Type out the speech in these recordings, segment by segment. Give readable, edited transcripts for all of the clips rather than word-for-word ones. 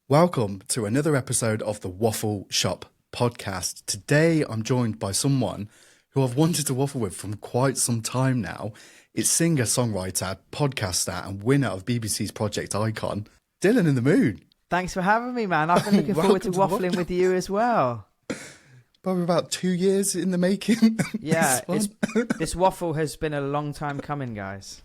Welcome to another episode of the Waffle Shop podcast. Today I'm joined by someone who I've wanted to waffle with from quite some time now. It's singer, songwriter, podcaster and winner of BBC's Project Icon, Dylan in the Moon. Thanks for having me, man. I've been looking forward to waffling with you as well. Probably about 2 years in the making. Yeah, this waffle has been a long time coming, guys.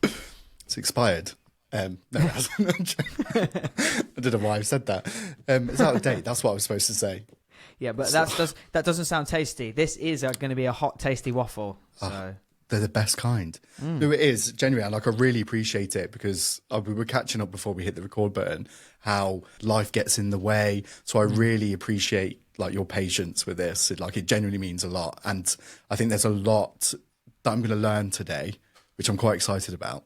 It's expired. No, it hasn't. I don't know why I said that. It's out of date. That's what I was supposed to say. Yeah, but that doesn't sound tasty. This is going to be a hot, tasty waffle. So. They're the best kind. No, it is. Genuinely, I really appreciate it because we were catching up before we hit the record button, how life gets in the way. So I really appreciate your patience with this. It genuinely means a lot. And I think there's a lot that I'm going to learn today, which I'm quite excited about.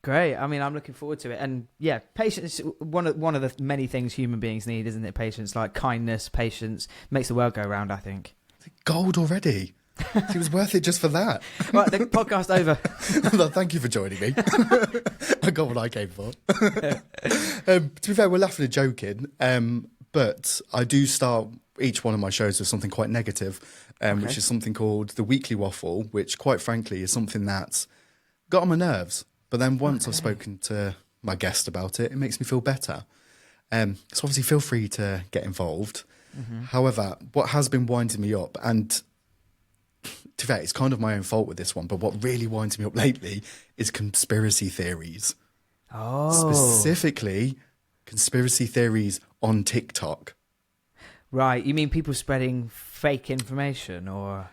Great. I mean, I'm looking forward to it. And yeah, patience is one of the many things human beings need, isn't it? Patience, like kindness, patience, makes the world go round, I think. Gold already. It was worth it just for that. Right, the podcast over. Thank you for joining me. I got what I came for. To be fair, we're laughing and joking, but I do start each one of my shows with something quite negative, which is something called the Weekly Waffle, which quite frankly is something that's got on my nerves. But then once I've spoken to my guest about it, it makes me feel better. So obviously feel free to get involved. Mm-hmm. However, what has been winding me up, and to be fair, it's kind of my own fault with this one, but what really winds me up lately is conspiracy theories. Oh. Specifically, conspiracy theories on TikTok. Right. You mean people spreading fake information or?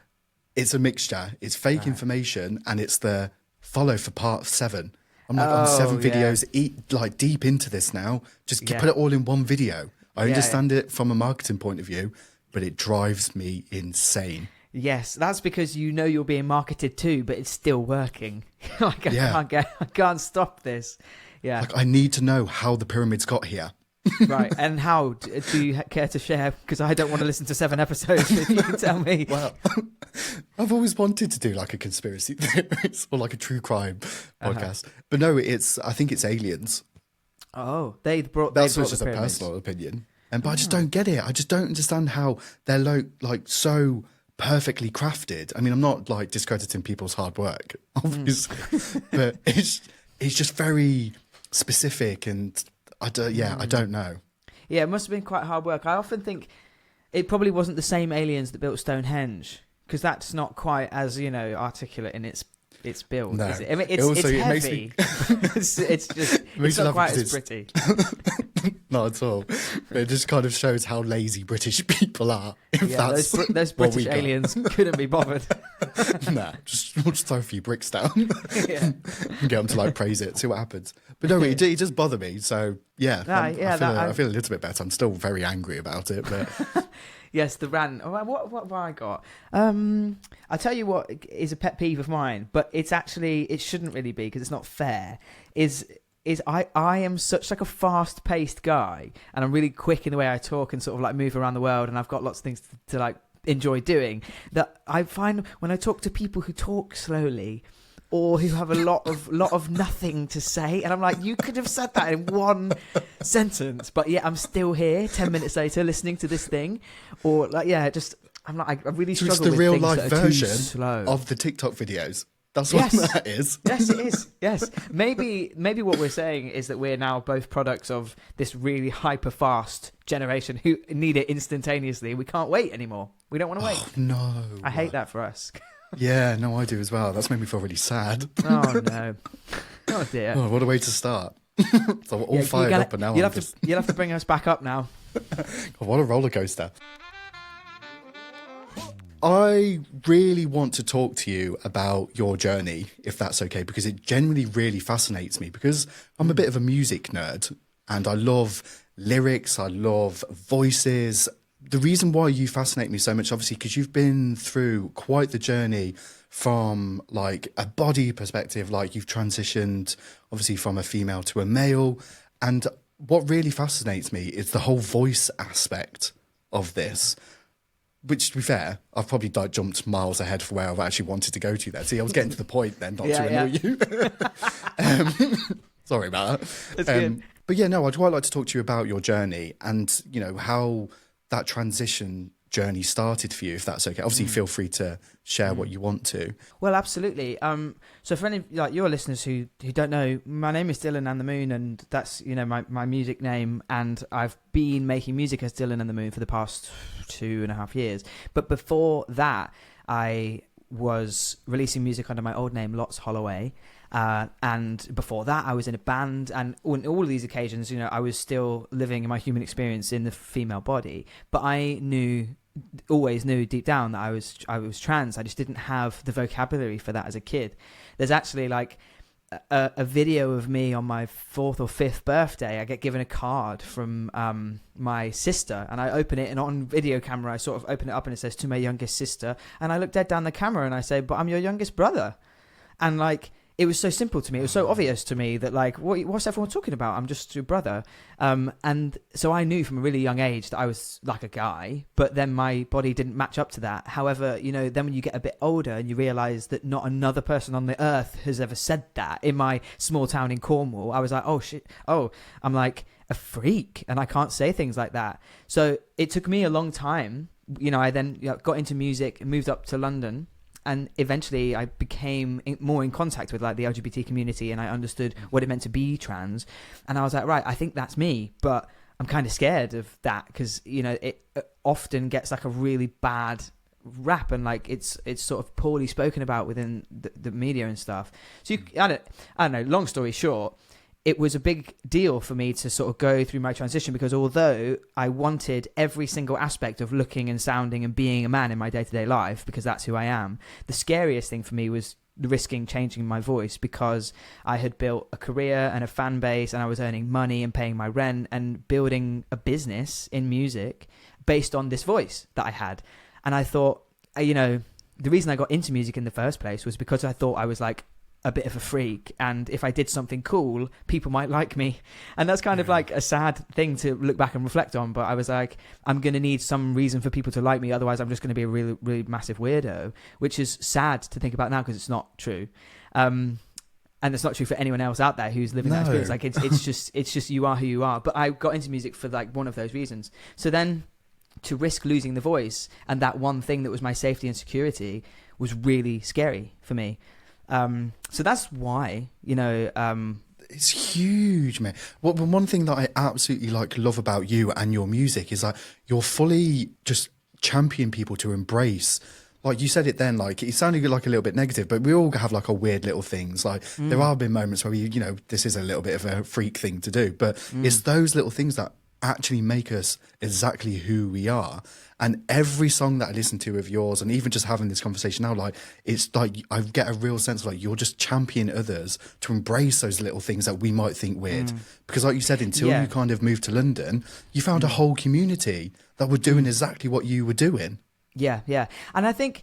It's a mixture. It's fake information and it's the follow for part 7. I'm on 7 videos, deep into this now. Just put it all in one video. I understand it from a marketing point of view, but it drives me insane. Yes, that's because you're being marketed to, but it's still working. I can't stop this. Yeah, I need to know how the pyramids got here. Right, and how do you care to share? Because I don't want to listen to 7 episodes. If you can tell me. Well, I've always wanted to do a conspiracy theories or a true crime podcast, but no, I think it's aliens. Oh, that's just a personal opinion, but I just don't get it. I just don't understand how they're so perfectly crafted. I mean, I'm not discrediting people's hard work, obviously, but it's just very specific and. I don't know. Yeah, it must have been quite hard work. I often think it probably wasn't the same aliens that built Stonehenge, because that's not quite as articulate in its build. No. Is it? I mean, it's heavy. It's not quite as pretty. Not at all. It just kind of shows how lazy British people are. Those British aliens couldn't be bothered. We'll just throw a few bricks down. And get them to praise it, see what happens. But no, it does bother me. So I feel a little bit better. I'm still very angry about it, but. Yes, the rant. Oh, what have I got? I'll tell you what is a pet peeve of mine, but it shouldn't really be because it's not fair. I am such a fast-paced guy, and I'm really quick in the way I talk and sort of move around the world, and I've got lots of things to enjoy doing. That I find when I talk to people who talk slowly or who have a lot of nothing to say, and I'm like, you could have said that in one sentence, but yeah, I'm still here 10 minutes later listening to this thing, or I really struggle with things that are too slow. It's the real life version of the TikTok videos. That's what that is. Yes, it is. Yes. Maybe what we're saying is that we're now both products of this really hyper-fast generation who need it instantaneously. We can't wait anymore. We don't want to wait. Oh, no. I hate that for us. Yeah, no, I do as well. That's made me feel really sad. Oh, no. Oh, dear. Oh, what a way to start. So we're all fired up and now you'll have to bring us back up now. God, what a roller coaster. I really want to talk to you about your journey, if that's okay, because it genuinely really fascinates me, because I'm a bit of a music nerd and I love lyrics, I love voices. The reason why you fascinate me so much, obviously, because you've been through quite the journey from a body perspective, you've transitioned obviously from a female to a male. And what really fascinates me is the whole voice aspect of this. Which, to be fair, I've probably jumped miles ahead for where I've actually wanted to go to there. See, I was getting to the point then, not to annoy you. Sorry about that. It's good. But yeah, no, I'd quite like to talk to you about your journey and, you know, how that transition journey started for you, if that's okay. Obviously, feel free to share what you want to. Well, absolutely. So for any like your listeners who don't know, my name is Dylan and the Moon, and that's, you know, my music name. And I've been making music as Dylan and the Moon for the past 2.5 years. But before that, I was releasing music under my old name, Lots Holloway. And before that, I was in a band, and on all of these occasions, you know, I was still living my human experience in the female body. But I always knew deep down that I was trans. I just didn't have the vocabulary for that as a kid. There's actually like a video of me on my 4th or 5th birthday. I get given a card from my sister, and I open it, and on video camera I sort of open it up and it says, "To my youngest sister," and I look dead down the camera and I say, "But I'm your youngest brother." And like, it was so simple to me. It was so obvious to me that, like, what's everyone talking about? I'm just your brother. And so I knew from a really young age that I was like a guy, but then my body didn't match up to that. However, you know, then when you get a bit older and you realize that not another person on the earth has ever said that. In my small town in Cornwall, I was like, oh shit. Oh, I'm like a freak and I can't say things like that. So it took me a long time. You know, I then got into music and moved up to London. And eventually I became more in contact with like the LGBT community, and I understood what it meant to be trans. And I was like, right, I think that's me, but I'm kind of scared of that because, you know, it often gets like a really bad rap, and like it's sort of poorly spoken about within the media and stuff. So I don't know, long story short, it was a big deal for me to sort of go through my transition, because although I wanted every single aspect of looking and sounding and being a man in my day-to-day life, because that's who I am, the scariest thing for me was risking changing my voice, because I had built a career and a fan base, and I was earning money and paying my rent and building a business in music based on this voice that I had. And I thought, you know, the reason I got into music in the first place was because I thought I was like a bit of a freak, and if I did something cool, people might like me. And that's kind of like a sad thing to look back and reflect on, but I was like, I'm going to need some reason for people to like me, otherwise I'm just going to be a really, really massive weirdo, which is sad to think about now because it's not true. And it's not true for anyone else out there who's living that experience. Like it's just you are who you are. But I got into music for like one of those reasons. So then to risk losing the voice and that one thing that was my safety and security was really scary for me. So that's why, you know, it's huge, man. Well, one thing that I absolutely like love about you and your music is that you're fully just champion people to embrace. Like you said it then, like it sounded like a little bit negative, but we all have like a weird little things. Like there have been moments where you know, this is a little bit of a freak thing to do, but it's those little things that actually make us exactly who we are. And every song that I listen to of yours, and even just having this conversation now, like it's like I get a real sense of like you're just championing others to embrace those little things that we might think weird. Because like you said, until you kind of moved to London, you found a whole community that were doing exactly what you were doing. Yeah. And I think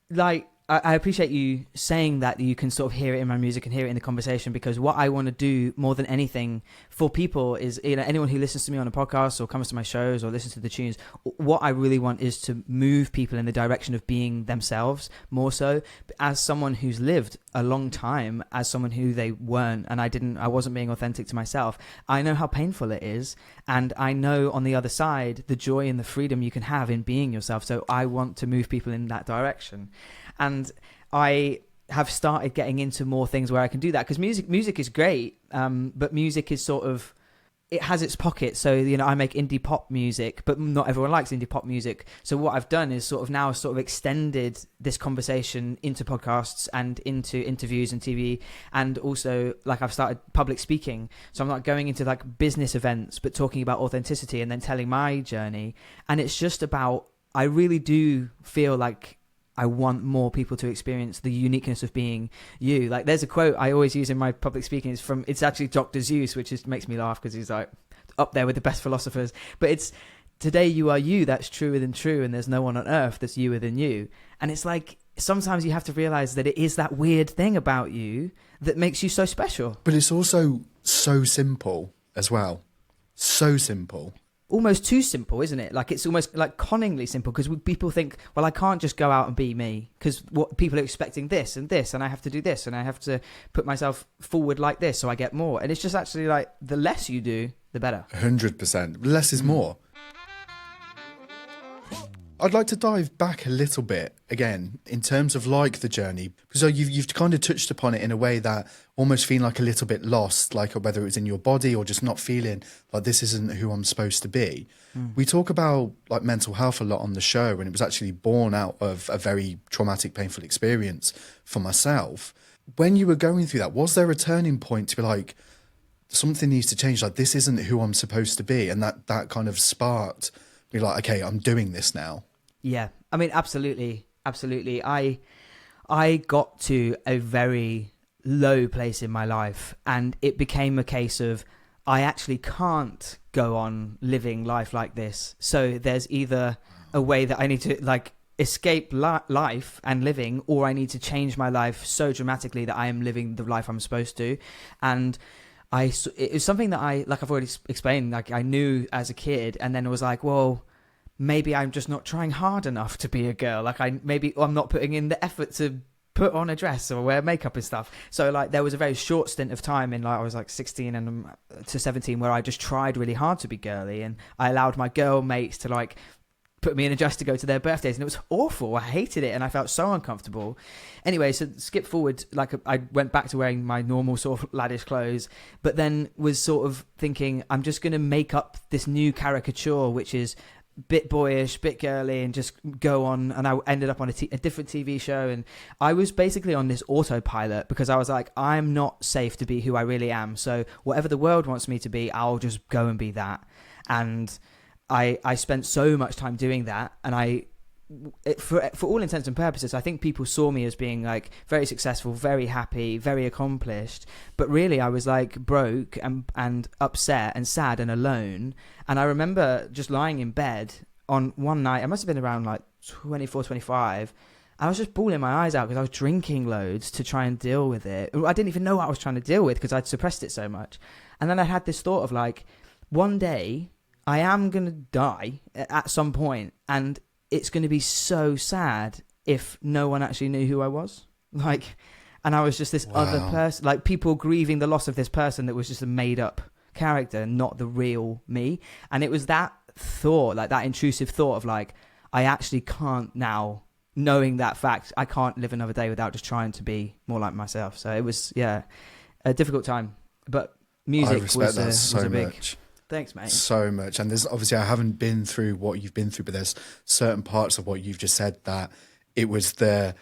like I appreciate you saying that you can sort of hear it in my music and hear it in the conversation, because what I want to do more than anything for people is, you know, anyone who listens to me on a podcast or comes to my shows or listens to the tunes, what I really want is to move people in the direction of being themselves more so. As someone who's lived a long time as someone who they weren't, and I wasn't being authentic to myself, I know how painful it is, and I know on the other side the joy and the freedom you can have in being yourself. So I want to move people in that direction. And I have started getting into more things where I can do that, because music is great, but music is sort of, it has its pockets. So, you know, I make indie pop music, but not everyone likes indie pop music. So what I've done is sort of extended this conversation into podcasts and into interviews and TV. And also, like, I've started public speaking. So I'm not going into like business events, but talking about authenticity and then telling my journey. And it's just about, I really do feel like I want more people to experience the uniqueness of being you. Like, there's a quote I always use in my public speaking. It's actually Dr. Seuss, which makes me laugh because he's like up there with the best philosophers. But it's, today you are you, that's truer than true, and there's no one on earth that's youer than you. And it's like, sometimes you have to realize that it is that weird thing about you that makes you so special. But it's also so simple as well. So simple. almost too simple, isn't it? Like it's almost like conningly simple, because people think, well, I can't just go out and be me, because what people are expecting this, and I have to do this, and I have to put myself forward like this so I get more. And it's just actually like the less you do, the better. 100%. Less is more. I'd like to dive back a little bit again in terms of like the journey, because you've kind of touched upon it in a way that almost feeling like a little bit lost, like whether it was in your body or just not feeling like this isn't who I'm supposed to be. We talk about like mental health a lot on the show, and it was actually born out of a very traumatic, painful experience for myself. When you were going through that, was there a turning point to be like, something needs to change, like this isn't who I'm supposed to be, and that kind of sparked me like, okay, I'm doing this now? Yeah, I mean, absolutely. I got to a very low place in my life, and it became a case of I actually can't go on living life like this. So there's either a way that I need to like escape life and living, or I need to change my life so dramatically that I am living the life I'm supposed to. And it was something that like I've already explained, like I knew as a kid, and then it was like, well, maybe I'm just not trying hard enough to be a girl. Like maybe I'm not putting in the effort to put on a dress or wear makeup and stuff. So like there was a very short stint of time in like I was like 16 and to 17 where I just tried really hard to be girly, and I allowed my girl mates to like put me in a dress to go to their birthdays, and it was awful. I hated it, and I felt so uncomfortable. Anyway, so skip forward, like I went back to wearing my normal sort of laddish clothes, but then was sort of thinking I'm just going to make up this new caricature, which is bit boyish, bit girly, and just go on. And I ended up on a different TV show, and I was basically on this autopilot because I was like, I'm not safe to be who I really am, so whatever the world wants me to be, I'll just go and be that. And I spent so much time doing that, and for all intents and purposes, I think people saw me as being like very successful, very happy, very accomplished, but really I was like broke and upset and sad and alone. And I remember just lying in bed on one night, I must have been around like 24, 25. I was just bawling my eyes out because I was drinking loads to try and deal with it. I didn't even know what I was trying to deal with because I'd suppressed it so much. And then I had this thought of like, one day I am going to die at some point, and it's going to be so sad if no one actually knew who I was. Like, and I was just this other person, like people grieving the loss of this person that was just a made up character, not the real me. And it was that thought, like that intrusive thought of like, I actually can't now, knowing that fact, I can't live another day without just trying to be more like myself. So it was, a difficult time, but music was a big... Much. Thanks, mate. So much. And there's obviously, I haven't been through what you've been through, but there's certain parts of what you've just said that it was the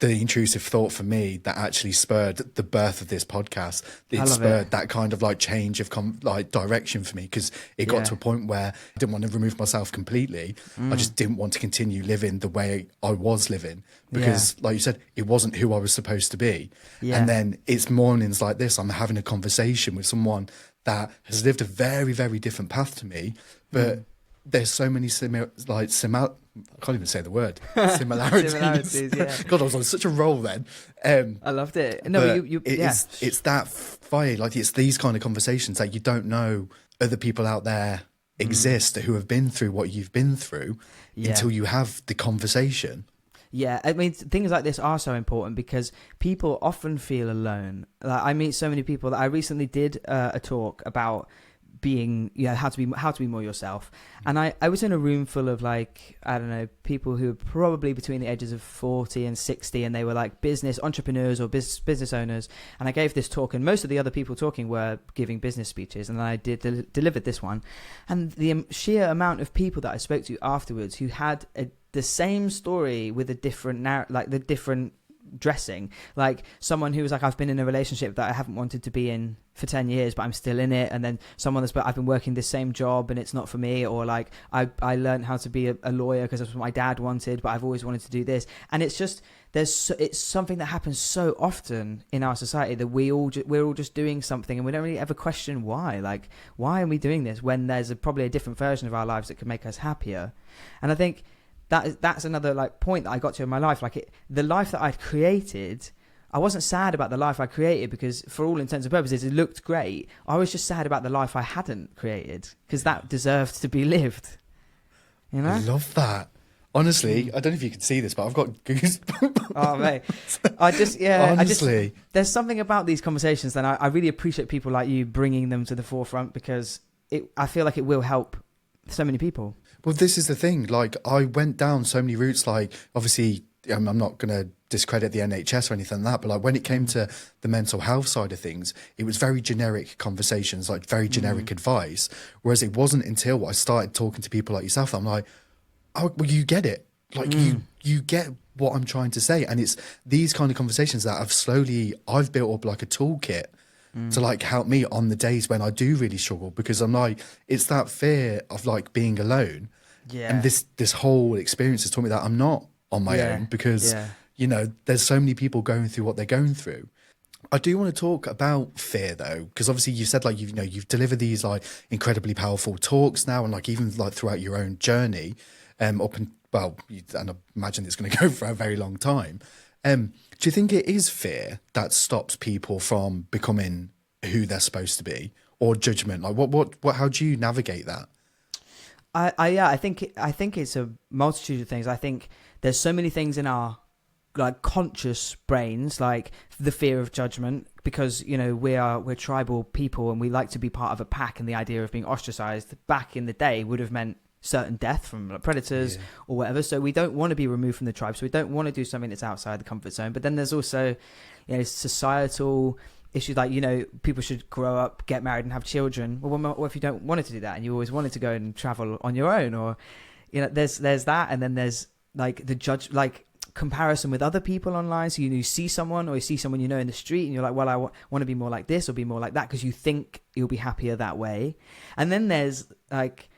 intrusive thought for me that actually spurred the birth of this podcast. It spurred that kind of like change of like direction for me, because it got to a point where I didn't want to remove myself completely. I just didn't want to continue living the way I was living because, like you said, it wasn't who I was supposed to be. And then it's mornings like this, I'm having a conversation with someone that has lived a very, very different path to me, but there's so many I can't even say the word. Similarities. God, I was on such a roll then. I loved it. No, it's that fire. Like it's these kind of conversations that you don't know other people out there exist who have been through what you've been through until you have the conversation. Yeah, I mean, things like this are so important because people often feel alone. Like, I meet so many people that I recently did a talk about being, how to be more yourself. And I was in a room full of like, I don't know, people who were probably between the ages of 40 and 60, and they were like business entrepreneurs or business owners. And I gave this talk, and most of the other people talking were giving business speeches, and I delivered this one. And the sheer amount of people that I spoke to afterwards who had the same story with a different the different dressing, like someone who was like, I've been in a relationship that I haven't wanted to be in for 10 years, but I'm still in it. And then someone that's, but I've been working this same job and it's not for me. Or like, I learned how to be a lawyer because that's what my dad wanted, but I've always wanted to do this. And it's just, it's something that happens so often in our society that we're all just doing something, and we don't really ever question why. Like, why are we doing this when there's probably a different version of our lives that could make us happier? And I think that's another like point that I got to in my life. Like the life that I'd created, I wasn't sad about the life I created because, for all intents and purposes, it looked great. I was just sad about the life I hadn't created because that deserved to be lived. You know? I love that. Honestly, I don't know if you can see this, but I've got goosebumps. Oh, mate. Honestly. There's something about these conversations that I really appreciate people like you bringing them to the forefront because I feel like it will help so many people. Well, this is the thing. Like, I went down so many routes. Like, obviously, I'm not going to discredit the NHS or anything like that, but like when it came to the mental health side of things, it was very generic conversations, like very generic advice. Whereas it wasn't until I started talking to people like yourself that I'm like, oh, well, you get it. Like you get what I'm trying to say. And it's these kind of conversations that I've built up like a toolkit to like help me on the days when I do really struggle, because I'm like, it's that fear of like being alone. Yeah. And this whole experience has taught me that I'm not on my own, because you know, there's so many people going through what they're going through. I do want to talk about fear though, because obviously you said like you've delivered these like incredibly powerful talks now, and like even like throughout your own journey, and I imagine it's going to go for a very long time. Do you think it is fear that stops people from becoming who they're supposed to be, or judgment? Like what how do you navigate that? I think it's a multitude of things. I think there's so many things in our like conscious brains, like the fear of judgment, because you know we're tribal people and we like to be part of a pack, and the idea of being ostracized back in the day would have meant certain death from predators or whatever. So we don't want to be removed from the tribe, so we don't want to do something that's outside the comfort zone. But then there's also, you know, societal issues like, you know, people should grow up, get married and have children. Well, what if you don't want to do that and you always wanted to go and travel on your own? Or, you know, there's that, and then there's like the comparison with other people online. So you see someone, or you see someone you know in the street, and you're like, well, I want to be more like this or be more like that, because you think you'll be happier that way. And then there's like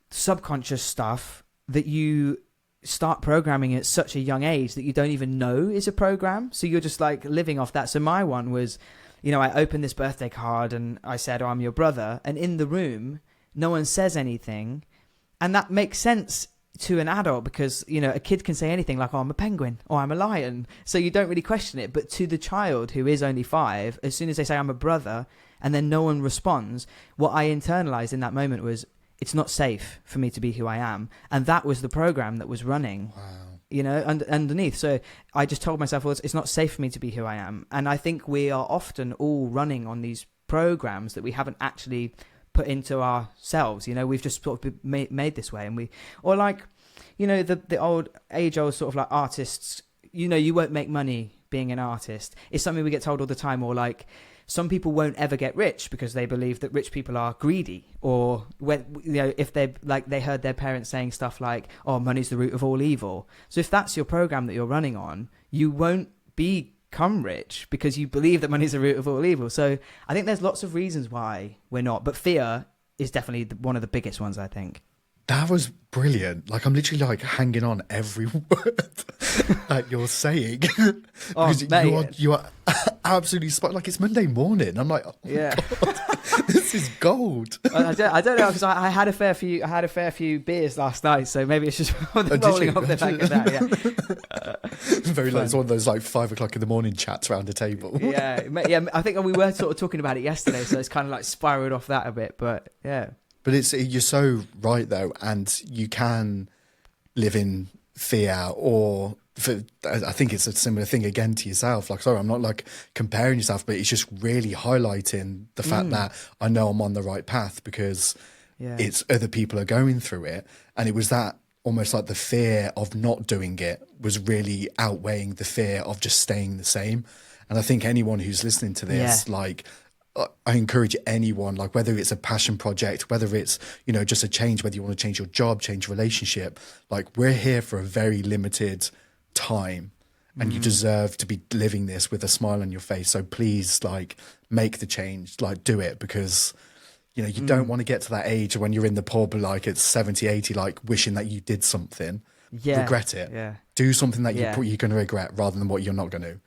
subconscious stuff that you start programming at such a young age that you don't even know is a program. So you're just like living off that. So my one was, you know, I opened this birthday card and I said, oh, I'm your brother. And in the room, no one says anything. And that makes sense to an adult because, you know, a kid can say anything like, oh, I'm a penguin or I'm a lion. So you don't really question it. But to the child who is only 5, as soon as they say I'm a brother and then no one responds, what I internalized in that moment was, it's not safe for me to be who I am. And that was the program that was running, you know, underneath. So I just told myself, well, it's not safe for me to be who I am. And I think we are often all running on these programs that we haven't actually put into ourselves. You know, we've just sort of made this way. And or like, you know, the age old sort of like artists, you know, you won't make money being an artist. It's something we get told all the time. Or like, some people won't ever get rich because they believe that rich people are greedy, or when, you know, if they heard their parents saying stuff like, oh, money's the root of all evil. So if that's your program that you're running on, you won't become rich because you believe that money's the root of all evil. So I think there's lots of reasons why we're not, but fear is definitely one of the biggest ones, I think. That was brilliant. Like, I'm literally like hanging on every word that you're saying. Because you are absolutely spot. Like, it's Monday morning. I'm like, oh my God, this is gold. I don't know, because I had a fair few beers last night, so maybe it's just rolling off the back of that. Yeah. Very like it's one of those like 5 o'clock in the morning chats around the table. Yeah. I think we were sort of talking about it yesterday, so it's kind of like spiraled off that a bit. But yeah. But you're so right though, and you can live in fear, or I think it's a similar thing again to yourself. Like, sorry, I'm not like comparing yourself, but it's just really highlighting the fact that I know I'm on the right path because it's other people are going through it, and it was that almost like the fear of not doing it was really outweighing the fear of just staying the same. And I think anyone who's listening to this, like, I encourage anyone, like whether it's a passion project, whether it's, you know, just a change, whether you want to change your job, change your relationship, like we're here for a very limited time and you deserve to be living this with a smile on your face. So please, like, make the change, like do it, because, you know, you don't want to get to that age when you're in the pub, like it's 70, 80, like wishing that you did something, regret it. Do something that you're going to regret rather than what you're not going to.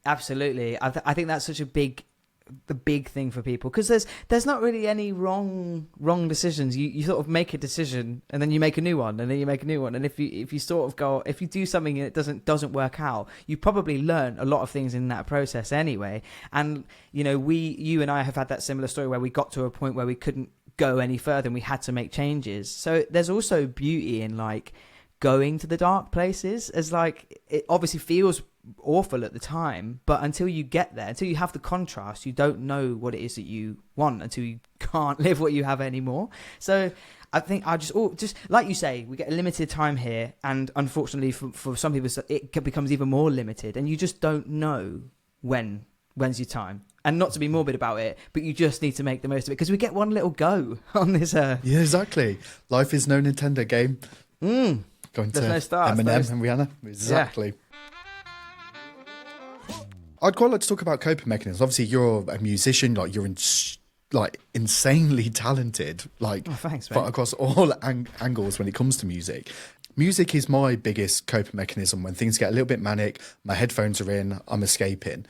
Absolutely. I think that's such a big the big thing for people, because there's not really any wrong decisions. You sort of make a decision and then you make a new one and then you make a new one, and if you sort of go, if you do something and it doesn't work out, you probably learn a lot of things in that process anyway. And you and I have had that similar story where we got to a point where we couldn't go any further and we had to make changes. So there's also beauty in like going to the dark places, as like it obviously feels awful at the time, but until you get there, until you have the contrast, you don't know what it is that you want until you can't live what you have anymore. So I think just like you say, we get a limited time here, and unfortunately for some people it becomes even more limited, and you just don't know when's your time. And not to be morbid about it, but you just need to make the most of it, because we get one little go on this earth. Yeah, exactly. Life is no Nintendo game. Going to Eminem and Rihanna. Exactly. Yeah. I'd quite like to talk about coping mechanisms. Obviously, you're a musician. Like, you're insanely talented. Like, thanks, but across all angles when it comes to music. Music is my biggest coping mechanism. When things get a little bit manic, my headphones are in, I'm escaping.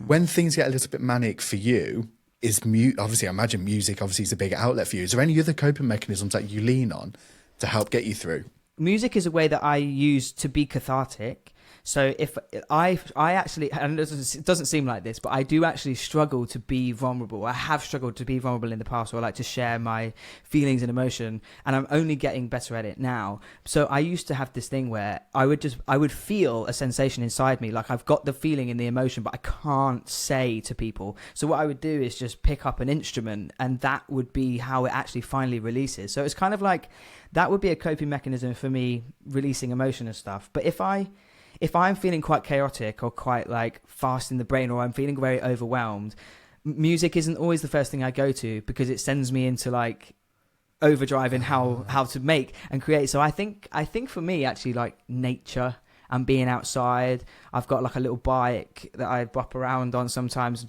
When things get a little bit manic for you, obviously, I imagine music obviously is a big outlet for you. Is there any other coping mechanisms that you lean on to help get you through? Music is a way that I use to be cathartic. So if I actually, and it doesn't seem like this, but I do actually struggle to be vulnerable. I have struggled to be vulnerable in the past, or I like to share my feelings and emotion, and I'm only getting better at it now. So I used to have this thing where I would feel a sensation inside me, like I've got the feeling and the emotion, but I can't say to people. So what I would do is just pick up an instrument, and that would be how it actually finally releases. So it's kind of like, that would be a coping mechanism for me, releasing emotion and stuff. But if I'm feeling quite chaotic or quite like fast in the brain, or I'm feeling very overwhelmed, music isn't always the first thing I go to, because it sends me into like overdrive in how to make and create. So I think for me, actually, like nature and being outside, I've got like a little bike that I bop around on sometimes.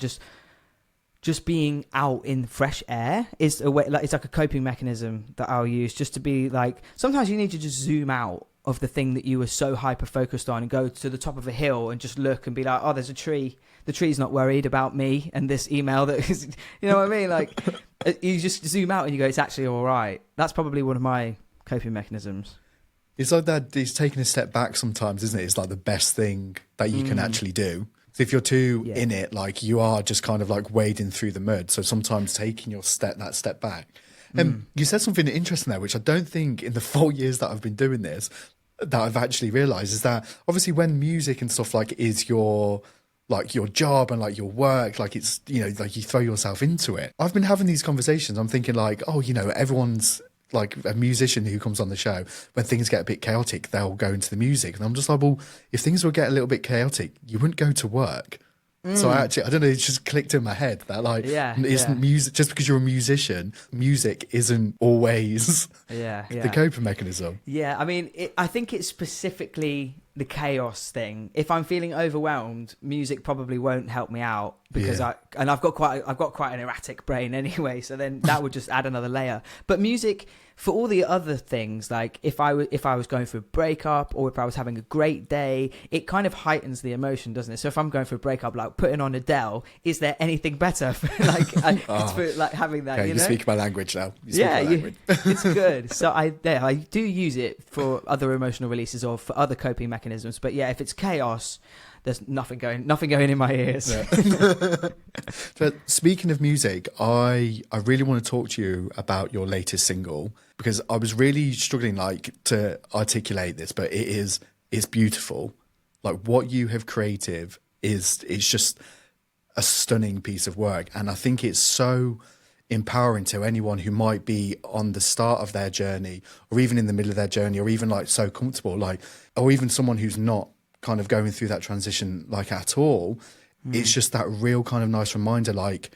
Just being out in fresh air is a way, like it's like a coping mechanism that I'll use, just to be like, sometimes you need to just zoom out of the thing that you were so hyper focused on and go to the top of a hill and just look and be like, oh, there's a tree. The tree's not worried about me and this email that is, you know what I mean? Like, you just zoom out and you go, it's actually all right. That's probably one of my coping mechanisms. It's like that. It's taking a step back sometimes, isn't it? It's like the best thing that you can actually do. So if you're too in it, like, you are just kind of like wading through the mud. So sometimes taking that step back. You said something interesting there, which I don't think in the 4 years that I've been doing this, that I've actually realised, is that obviously when music and stuff like is your job and like your work, like it's, like you throw yourself into it. I've been having these conversations. I'm thinking like, oh, everyone's like a musician who comes on the show, when things get a bit chaotic, they'll go into the music. And I'm just like, well, if things will get a little bit chaotic, you wouldn't go to work. So I don't know, it just clicked in my head that like, music, just because you're a musician, music isn't always the coping mechanism. Yeah, I mean, I think it's specifically the chaos thing. If I'm feeling overwhelmed, music probably won't help me out, because I've got quite an erratic brain anyway. So then that would just add another layer. But music, for all the other things, like if I was going through a breakup, or if I was having a great day, it kind of heightens the emotion, doesn't it? So if I'm going through a breakup, like putting on Adele, is there anything better for for like having that? Okay, you speak my language now. It's good. So I do use it for other emotional releases or for other coping mechanisms. But yeah, if it's chaos, there's nothing going in my ears. Yeah. But speaking of music, I really want to talk to you about your latest single, because I was really struggling like to articulate this, but it's beautiful. Like, what you have created it's just a stunning piece of work, and I think it's so empowering to anyone who might be on the start of their journey, or even in the middle of their journey, or even like so comfortable, like, or even someone who's not kind of going through that transition like at all. It's just that real kind of nice reminder, like,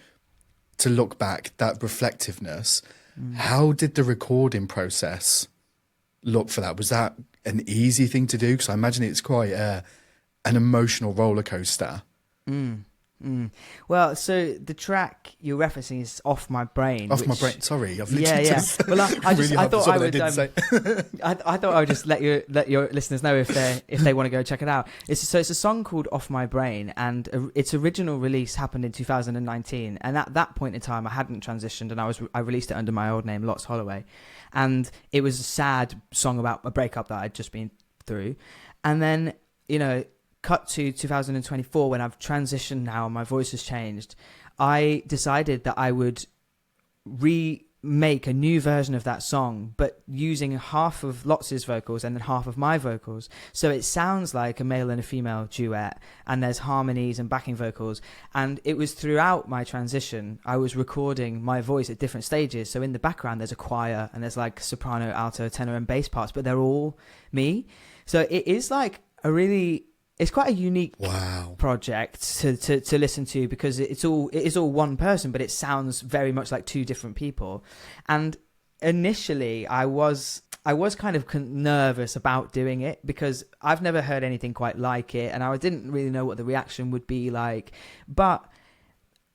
to look back, that reflectiveness. How did the recording process look for that? Was that an easy thing to do? Because I imagine it's quite an emotional roller coaster. Well, so the track you're referencing is "Off My Brain." Off My Brain. Sorry, I've literally Yeah. just Well, I really thought I would. say. I thought I would just let your listeners know if they want to go check it out. It's a song called "Off My Brain," and its original release happened in 2019. And at that point in time, I hadn't transitioned, and I released it under my old name, Lots Holloway, and it was a sad song about a breakup that I'd just been through, and then cut to 2024 when I've transitioned now and my voice has changed. I decided that I would remake a new version of that song, but using half of Lots' vocals and then half of my vocals. So it sounds like a male and a female duet, and there's harmonies and backing vocals. And it was throughout my transition, I was recording my voice at different stages. So in the background, there's a choir and there's like soprano, alto, tenor, and bass parts, but they're all me. So it is like it's quite a unique project to listen to, because it is all one person, but it sounds very much like two different people. And initially I was kind of nervous about doing it because I've never heard anything quite like it, and I didn't really know what the reaction would be like. But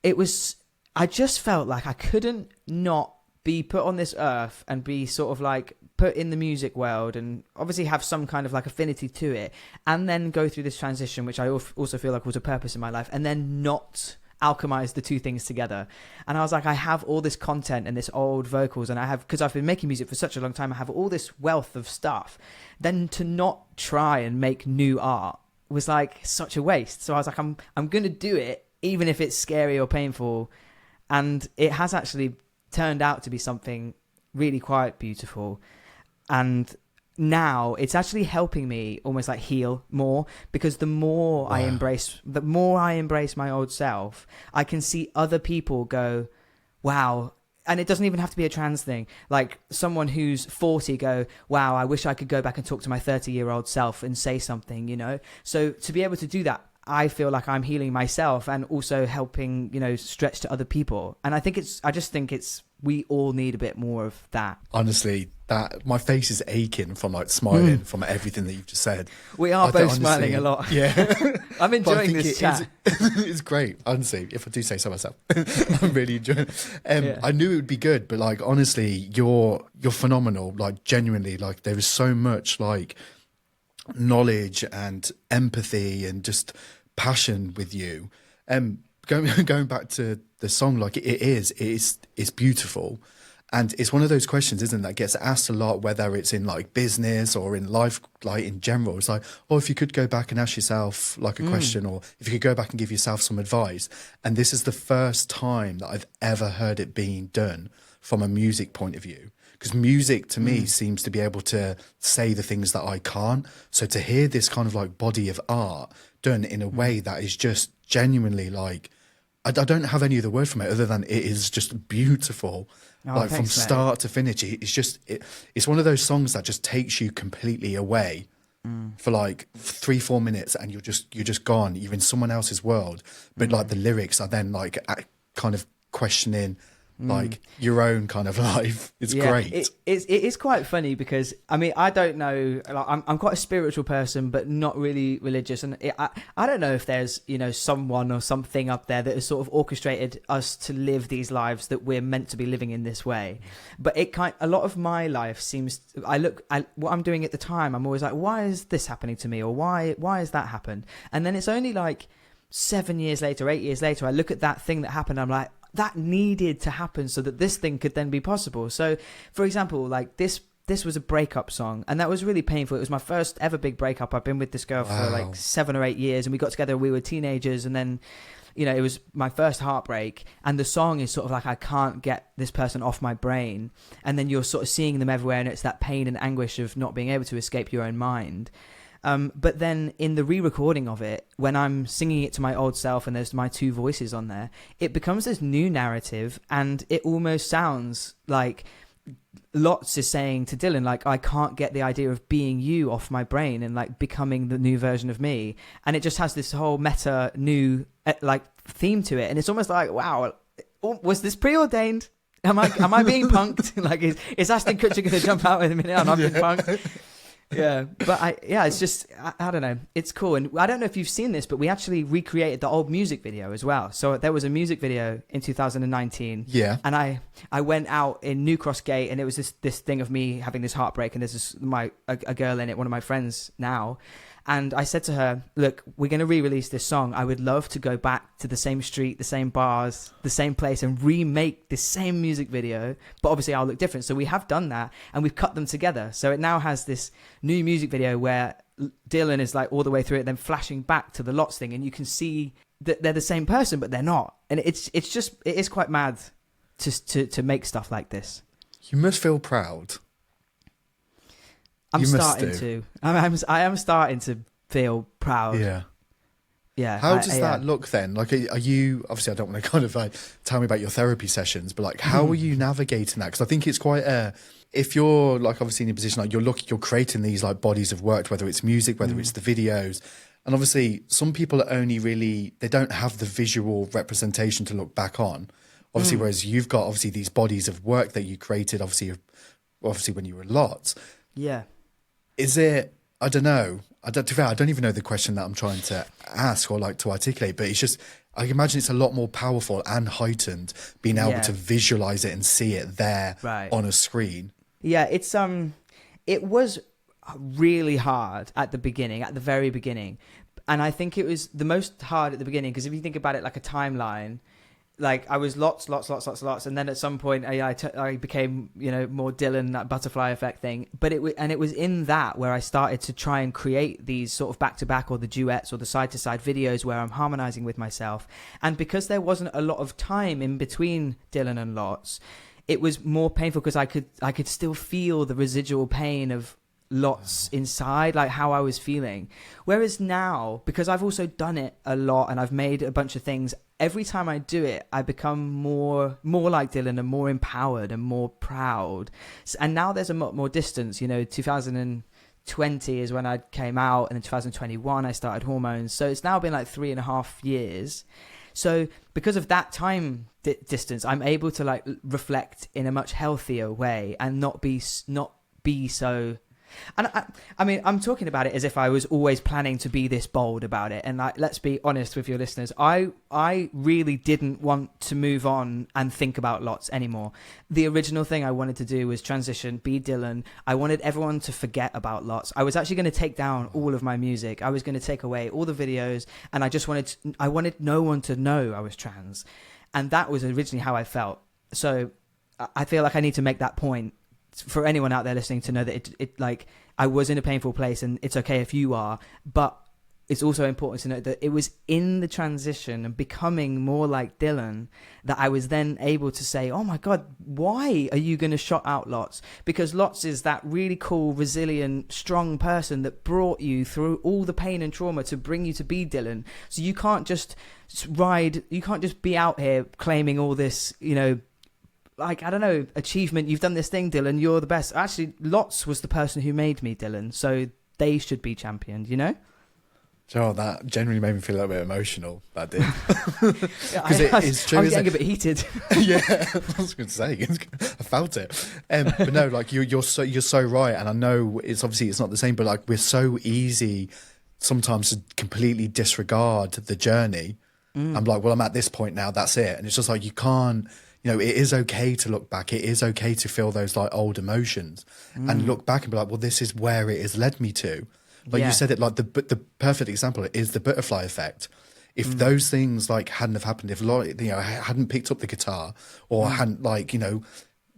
I just felt like I couldn't not be put on this earth and be sort of like put in the music world and obviously have some kind of like affinity to it, and then go through this transition, which I also feel like was a purpose in my life, and then not alchemize the two things together. And I was like, I have all this content and this old vocals, and because I've been making music for such a long time, I have all this wealth of stuff. Then to not try and make new art was like such a waste. So I was like, I'm going to do it, even if it's scary or painful. And it has actually turned out to be something really quite beautiful. And now it's actually helping me almost like heal more, because the more I embrace my old self, I can see other people go, wow. And it doesn't even have to be a trans thing. Like someone who's 40 go, wow, I wish I could go back and talk to my 30-year-old self and say something, So to be able to do that, I feel like I'm healing myself and also helping, stretch to other people. And I just think we all need a bit more of that. Honestly, that my face is aching from like smiling from everything that you've just said. We are both smiling a lot. Yeah. I'm enjoying this chat. It's great. Honestly, if I do say so myself, I'm really enjoying it. I knew it would be good, but like, honestly, you're phenomenal. Like genuinely, like there is so much like knowledge and empathy and just passion with you. Going back to the song, like it's beautiful, and it's one of those questions, isn't it, that gets asked a lot, whether it's in like business or in life, like in general. It's like, if you could go back and ask yourself like a question, or if you could go back and give yourself some advice. And this is the first time that I've ever heard it being done from a music point of view, because music to me seems to be able to say the things that I can't. So to hear this kind of like body of art done in a way that is just genuinely like, I don't have any other word from it other than it is just beautiful. Like from start to finish, it's one of those songs that just takes you completely away for like 3-4 minutes, and you're just gone. You're in someone else's world. But like the lyrics are then like kind of questioning like your own kind of life. It's great. It is quite funny because I mean, I don't know, like, I'm quite a spiritual person but not really religious, and I don't know if there's someone or something up there that has sort of orchestrated us to live these lives that we're meant to be living in this way. But a lot of my life seems, I look at what I'm doing at the time, I'm always like, why is this happening to me, or why has that happened? And then it's only like 7 years later, 8 years later, I look at that thing that happened, I'm like, that needed to happen so that this thing could then be possible. So for example, like this was a breakup song, and that was really painful. It was my first ever big breakup. I've been with this girl for like 7 or 8 years, and we got together, we were teenagers, and then it was my first heartbreak. And the song is sort of like, I can't get this person off my brain, and then you're sort of seeing them everywhere, and it's that pain and anguish of not being able to escape your own mind. But then in the re-recording of it, when I'm singing it to my old self and there's my two voices on there, it becomes this new narrative, and it almost sounds like Lots is saying to Dylan, like, I can't get the idea of being you off my brain and like becoming the new version of me. And it just has this whole meta new like theme to it. And it's almost like, wow, was this preordained? Am I being punked? Like, is Ashton Kutcher going to jump out in a minute and I've been punked? Yeah, but it's just I don't know, it's cool. And I don't know if you've seen this, but we actually recreated the old music video as well. So there was a music video in 2019. Yeah. And I went out in New Cross Gate, and it was this thing of me having this heartbreak, and there's a girl in it, one of my friends now. And I said to her, look, we're going to re-release this song. I would love to go back to the same street, the same bars, the same place, and remake the same music video. But obviously I'll look different. So we have done that, and we've cut them together. So it now has this new music video where Dylan is like all the way through it, then flashing back to the Lots thing. And you can see that they're the same person, but they're not. And it is quite mad to make stuff like this. You must feel proud. I am starting to feel proud. Yeah. Yeah. How does that look then? Like, are you, obviously I don't want to kind of like tell me about your therapy sessions, but like, how are you navigating that? Because I think it's quite if you're like obviously in a position like you're creating these like bodies of work, whether it's music, whether it's the videos. And obviously some people are only really, they don't have the visual representation to look back on. Obviously, whereas you've got obviously these bodies of work that you created, obviously when you were Lots. Yeah. Is it, I don't know. I don't even know the question that I'm trying to ask or like to articulate, but it's just, I imagine it's a lot more powerful and heightened being able to visualize it and see it there on a screen. Yeah, it was really hard at the beginning, at the very beginning. And I think it was the most hard at the beginning because if you think about it like a timeline, like I was lots, and then at some point I became, more Dylan, that butterfly effect thing. But it was in that where I started to try and create these sort of back to back or the duets or the side to side videos where I'm harmonizing with myself. And because there wasn't a lot of time in between Dylan and Lots, it was more painful because I could still feel the residual pain of Lots inside, like how I was feeling. Whereas now, because I've also done it a lot and I've made a bunch of things, every time I do it, I become more like Dylan and more empowered and more proud. And now there's a lot more distance. 2020 is when I came out, and in 2021 I started Hormones. So it's now been like 3.5 years. So because of that time distance, I'm able to like reflect in a much healthier way and not be so. And I mean, I'm talking about it as if I was always planning to be this bold about it. And like, let's be honest with your listeners. I really didn't want to move on and think about Lots anymore. The original thing I wanted to do was transition, be Dylan. I wanted everyone to forget about Lots. I was actually going to take down all of my music. I was going to take away all the videos. And I wanted no one to know I was trans. And that was originally how I felt. So I feel like I need to make that point for anyone out there listening to know that it like I was in a painful place, and it's okay if you are, but it's also important to note that it was in the transition and becoming more like Dylan that I was then able to say, oh my God, why are you going to shut out Lots? Because Lots is that really cool, resilient, strong person that brought you through all the pain and trauma to bring you to be Dylan. So you can't just be out here claiming all this, like, I don't know, achievement. You've done this thing, Dylan. You're the best. Actually, Lots was the person who made me Dylan. So they should be championed, Oh, that genuinely made me feel a little bit emotional. That did. It's true. I was getting a bit heated. Yeah, I was going to say, I felt it. But no, like you're so right. And I know it's not the same, but like we're so easy sometimes to completely disregard the journey. I'm like, well, I'm at this point now. That's it. And it's just like, you can't. It is okay to look back. It is okay to feel those like old emotions and look back and be like, well, this is where it has led me to. Like you said it, like the perfect example is the butterfly effect. If those things like hadn't have happened, if I hadn't picked up the guitar or hadn't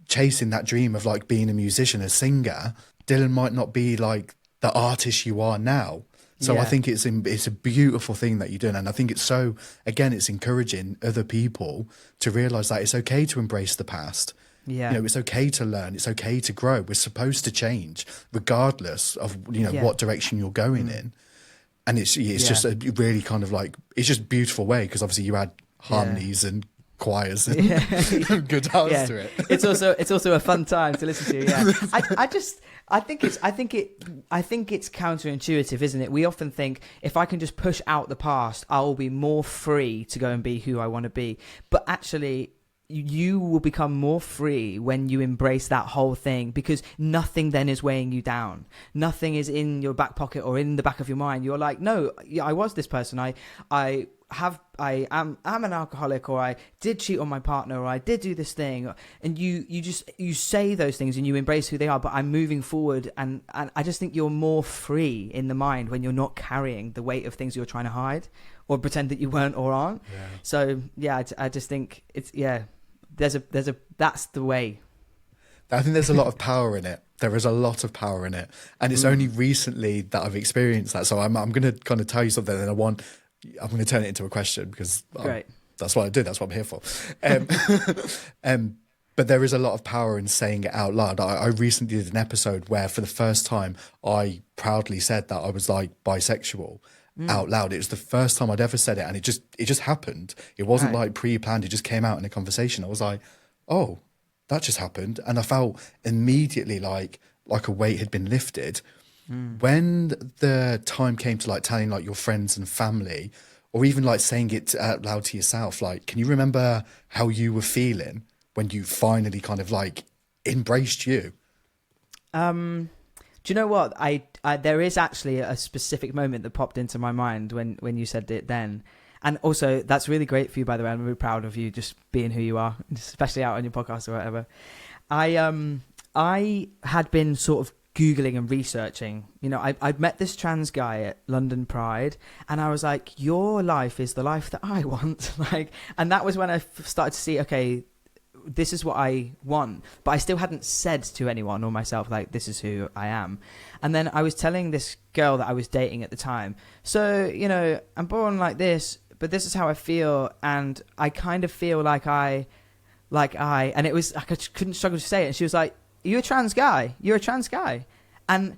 chasing that dream of like being a musician, a singer, Dylan might not be like the artist you are now. So I think it's a beautiful thing that you're doing. And I think it's encouraging other people to realise that it's okay to embrace the past. Yeah. It's okay to learn. It's okay to grow. We're supposed to change regardless of, what direction you're going in. And it's just a really kind of like, it's just a beautiful way because obviously you add harmonies and choirs and guitars to it. It's also a fun time to listen to. Yeah. I think it's counterintuitive, isn't it? We often think if I can just push out the past, I will be more free to go and be who I want to be. But actually, you will become more free when you embrace that whole thing, because nothing then is weighing you down. Nothing is in your back pocket or in the back of your mind. You're like, no, yeah, I was this person. I am an alcoholic, or I did cheat on my partner, or I did do this thing. And you say those things and you embrace who they are, but I'm moving forward. And I just think you're more free in the mind when you're not carrying the weight of things you're trying to hide or pretend that you weren't or aren't. Yeah. So yeah, I just think it's, yeah, there's a that's the way. I think there's a lot of power in it. There is a lot of power in it, and it's only recently that I've experienced that. So I'm going to kind of tell you something, and I'm going to turn it into a question, because that's what I do. That's what I'm here for. But there is a lot of power in saying it out loud. I recently did an episode where, for the first time, I proudly said that I was like bisexual out loud. It was the first time I'd ever said it, and it just happened. It wasn't like pre-planned. It just came out in a conversation. I was like, oh, that just happened, and I felt immediately like a weight had been lifted. When the time came to like telling like your friends and family, or even like saying it out loud to yourself, like, can you remember how you were feeling when you finally kind of like embraced you? Do you know what? I there is actually a specific moment that popped into my mind when you said it then. And also, that's really great for you, by the way. I'm really proud of you just being who you are, especially out on your podcast or whatever. I had been sort of Googling and researching. You know, I'd met this trans guy at London Pride, and I was like, your life is the life that I want. Like, and that was when I started to see, okay, this is what I want. But I still hadn't said to anyone or myself, like, this is who I am. And then I was telling this girl that I was dating at the time, so, you know, I'm born like this, but this is how I feel, and I kind of feel like I, and it was like I couldn't struggle to say it. And she was like, "You're a trans guy. You're a trans guy," and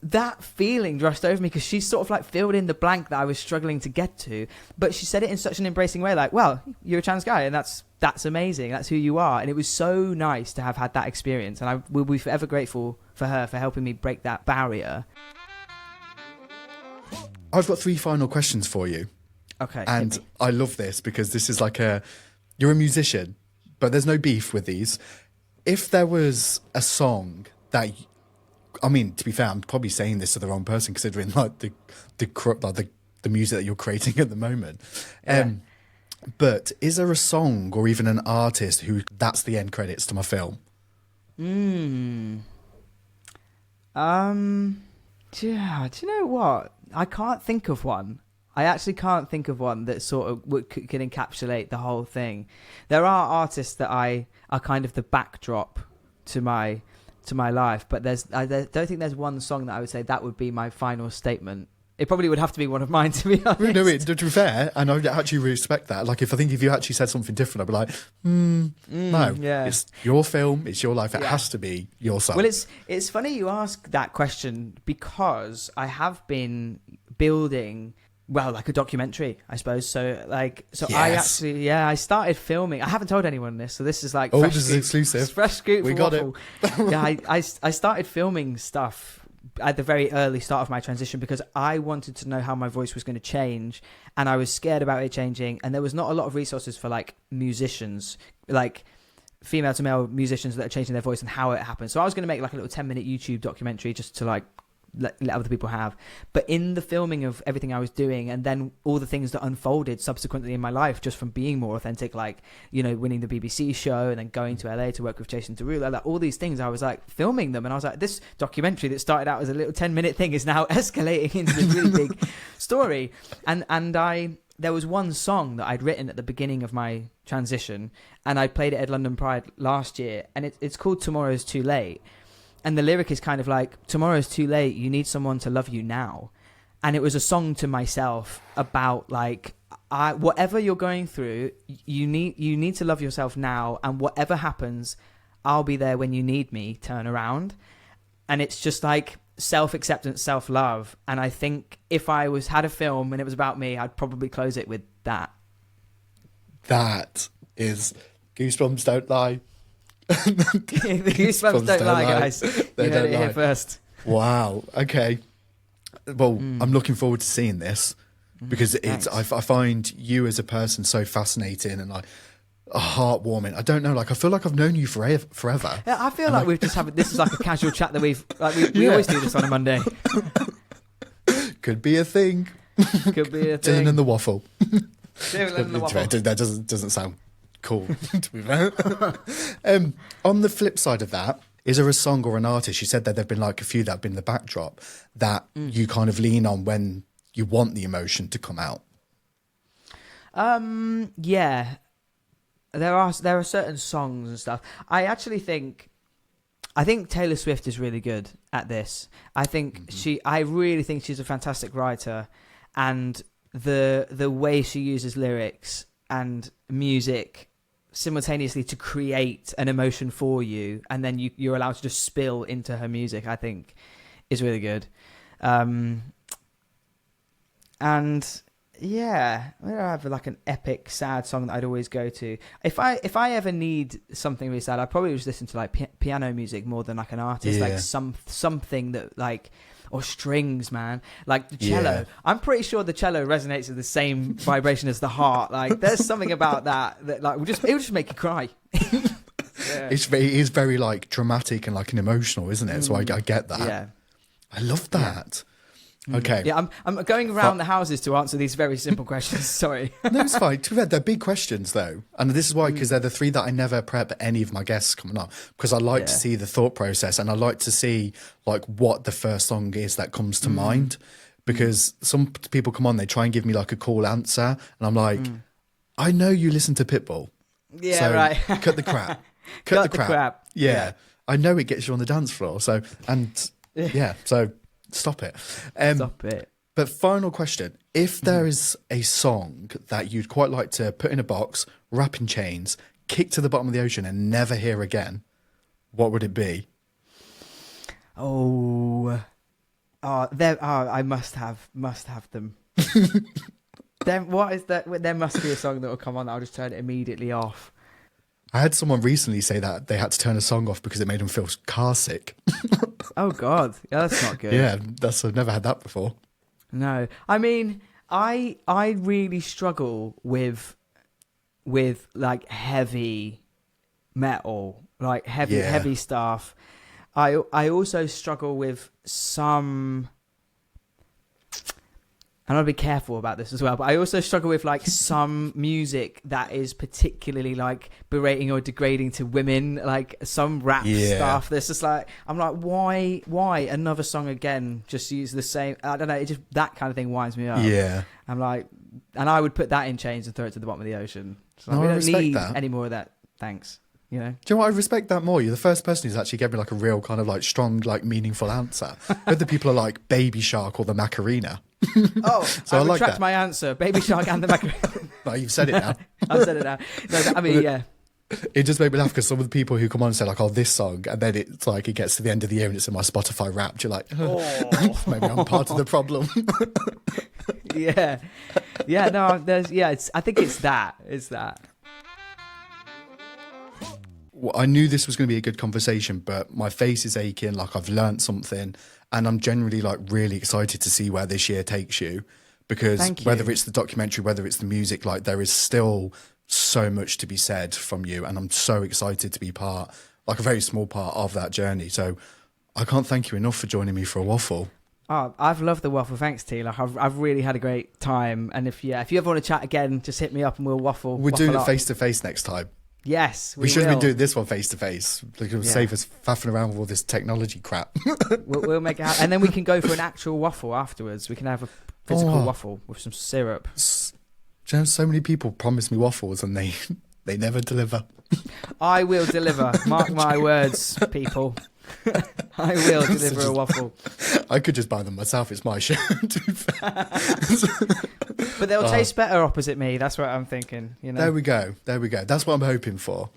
that feeling rushed over me, because she sort of like filled in the blank that I was struggling to get to. But she said it in such an embracing way, like, "Well, you're a trans guy, and that's amazing. That's who you are." And it was so nice to have had that experience, and I will be forever grateful for her for helping me break that barrier. I've got 3 final questions for you. Okay. And I love this, because this is like you're a musician, but there's no beef with these. If there was a song that, I mean, to be fair, I'm probably saying this to the wrong person, considering like the music that you're creating at the moment. Yeah. But is there a song or even an artist who that's the end credits to my film? Do you know what? I can't think of one. I actually can't think of one that sort of could encapsulate the whole thing. There are artists that are kind of the backdrop to my life, but I don't think there's one song that I would say that would be my final statement. It probably would have to be one of mine, to be honest. No, to be fair, and I actually respect that. Like, if you actually said something different, I'd be like, no, it's your film, it's your life. It has to be your song. Well, it's funny you ask that question, because I have been building, well, like a documentary, I suppose. So yes. I started filming. I haven't told anyone this, so this is like this is exclusive. Fresh scoop. We for got Waffle. it. Yeah, I started filming stuff at the very early start of my transition, because I wanted to know how my voice was going to change, and I was scared about it changing. And there was not a lot of resources for like musicians, like female to male musicians that are changing their voice and how it happens. So I was going to make like a little 10-minute YouTube documentary just to like let other people have. But in the filming of everything I was doing, and then all the things that unfolded subsequently in my life just from being more authentic, like, you know, winning the BBC show and then going to LA to work with Jason Derulo, like all these things, I was like filming them, and I was like, this documentary that started out as a little 10-minute thing is now escalating into this really big story. And there was one song that I'd written at the beginning of my transition, and I played it at London Pride last year, and it's called Tomorrow's Too Late. And the lyric is kind of like, tomorrow's too late, you need someone to love you now. And it was a song to myself about like, whatever you're going through, you need to love yourself now, and whatever happens, I'll be there when you need me, turn around. And it's just like self-acceptance, self-love. And I think if I had a film and it was about me, I'd probably close it with that. That is Goosebumps Don't Lie. The goosebumps don't lie, guys. They you heard don't it lie. here first. Wow. Okay. Well, I'm looking forward to seeing this, because I find you as a person so fascinating, and heartwarming. I don't know. Like I feel like I've known you forever. Yeah, I feel like we've just having this is like a casual chat that we always do this on a Monday. Could be a thing. Could be a Dylan thing. and the Waffle. Dylan and the Waffle. That doesn't sound cool. To be fair. On the flip side of that, is there a song or an artist? You said that there've been like a few that have been the backdrop that you kind of lean on when you want the emotion to come out. Yeah, there are certain songs and stuff. I think Taylor Swift is really good at this. I really think she's a fantastic writer, and the way she uses lyrics and music simultaneously to create an emotion for you, and then you're allowed to just spill into her music, I think is really good. And yeah, I don't have like an epic sad song that I'd always go to. If I ever need something really sad, I probably just listen to like piano music more than like an artist, like something that like, or strings, man, like the cello. Yeah. I'm pretty sure the cello resonates with the same vibration as the heart. Like there's something about that like it will just make you cry. Yeah. It is very like dramatic and like an emotional, isn't it? So I get that. Yeah, I love that. Okay. Yeah, I'm going around the houses to answer these very simple questions. Sorry. No, it's fine. To be fair, they're big questions though. And this is why, because they're the three that I never prep any of my guests coming up, because I like to see the thought process, and I like to see like what the first song is that comes to mind. Because some people come on, they try and give me like a cool answer, and I'm like, I know you listen to Pitbull. Yeah, so right. Cut the crap. Cut the crap. Yeah. I know it gets you on the dance floor. So, and yeah, so stop it. Stop it. But final question. If there is a song that you'd quite like to put in a box, wrap in chains, kick to the bottom of the ocean and never hear again, what would it be? I must have them. Then what is that? There must be a song that will come on that I'll just turn it immediately off. I had someone recently say that they had to turn a song off because it made them feel car sick. Oh God, yeah, that's not good. Yeah, I've never had that before. No, I mean, I really struggle with like heavy metal, like heavy stuff. I also struggle with some. And I'll be careful about this as well, but I also struggle with like some music that is particularly like berating or degrading to women, like some rap stuff. There's just like, I'm like, why another song again? Just use the same. I don't know. It just, that kind of thing winds me up. Yeah. I'm like, and I would put that in chains and throw it to the bottom of the ocean. So No, we I don't respect need that. any more of that. Thanks. You know. Do you know what? I respect that more. You're the first person who's actually gave me like a real kind of like strong, like meaningful answer. Other people are like Baby Shark or the Macarena. Oh, So I I like retract that. my answer. Baby Shark and the Macarena. Oh, you've said it now. I've said it now. No, I mean, yeah. It just made me laugh because some of the people who come on and say like, oh, this song, and then it's like it gets to the end of the year and it's in my Spotify Wrapped. You're like, maybe I'm part of the problem. Yeah. No, I think it's that. It's that. Well, I knew this was going to be a good conversation, but my face is aching. Like I've learned something, and I'm generally like really excited to see where this year takes you. Because Thank you. whether it's the documentary, whether it's the music, like there is still so much to be said from you, and I'm so excited to be part, like a very small part of that journey. So I can't thank you enough for joining me for a waffle. Oh, I've loved the waffle. Thanks, T. Like I've really had a great time. And if you ever want to chat again, just hit me up and we'll waffle. We're doing it up. face to face next time. Yes, We should have will. been doing this one face to face. It will save us faffing around with all this technology crap. We'll make it happen. And then we can go for an actual waffle afterwards. We can have a physical waffle with some syrup. Do you know, so many people promise me waffles and they never deliver. I will deliver. Mark my words, people. I will deliver a waffle. I could just buy them myself. It's my show. To be fair. But they'll taste better opposite me. That's what I'm thinking. You know. There we go. That's what I'm hoping for.